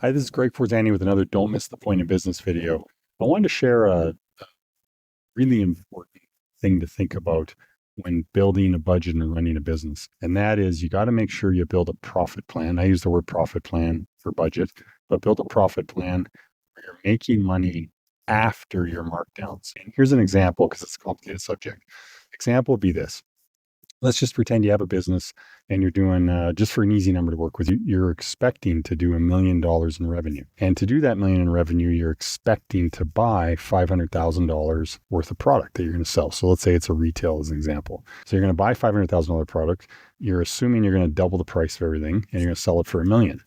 Hi, this is Greg Forzani with another Don't Miss the Point in Business video. I wanted to share a really important thing to think about when building a budget and running a business. And that is you got to make sure you build a profit plan. I use the word profit plan for budget, but build a profit plan where you're making money after your markdowns. And here's an example because it's a complicated subject. Example would be this. Let's just pretend you have a business and you're doing, just for an easy number to work with, you're expecting to do $1 million in revenue. And to do that million in revenue, you're expecting to buy $500,000 worth of product that you're going to sell. So let's say it's a retail as an example. So you're going to buy $500,000 product. You're assuming you're going to double the price of everything and you're going to sell it for $1 million.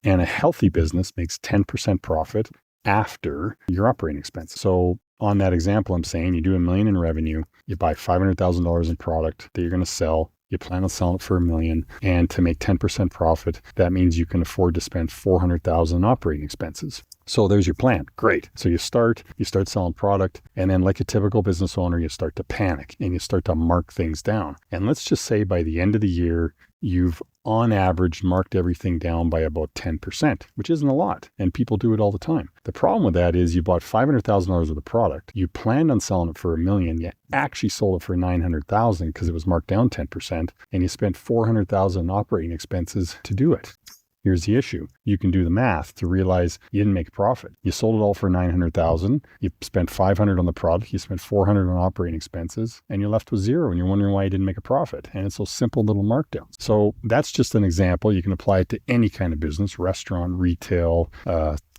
And a healthy business makes 10% profit after your operating expense. So on that example, I'm saying you do $1 million in revenue, you buy $500,000 in product that you're going to sell. You plan on selling it for $1 million, and to make 10% profit, that means you can afford to spend $400,000 in operating expenses. So there's your plan. Great. So you start selling product, and then like a typical business owner, you start to panic and you start to mark things down. And let's just say by the end of the year, you've on average marked everything down by about 10%, which isn't a lot. And people do it all the time. The problem with that is you bought $500,000 worth of product. You planned on selling it for $1 million. You actually sold it for $900,000 because it was marked down 10%. And you spent $400,000 in operating expenses to do it. Here's the issue. You can do the math to realize you didn't make a profit. You sold it all for $900,000. You spent $500 on the product. You spent $400 on operating expenses, and you're left with zero. And you're wondering why you didn't make a profit. And it's those simple little markdowns. So that's just an example. You can apply it to any kind of business: restaurant, retail,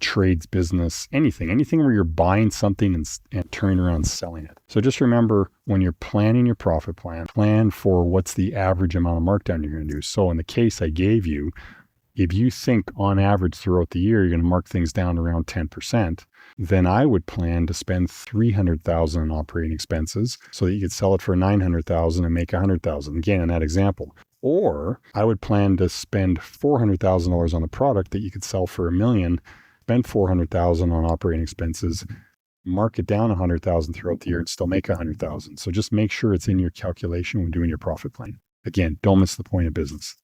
trades business, anything where you're buying something and turning around and selling it. So just remember, when you're planning your profit plan for what's the average amount of markdown you're going to do. So in the case I gave you, if you think on average throughout the year, you're going to mark things down around 10%, then I would plan to spend $300,000 in operating expenses so that you could sell it for $900,000 and make $100,000. Again, in that example. Or I would plan to spend $400,000 on a product that you could sell for $1 million, spend $400,000 on operating expenses, mark it down $100,000 throughout the year and still make $100,000. So just make sure it's in your calculation when doing your profit plan. Again, don't miss the point of business.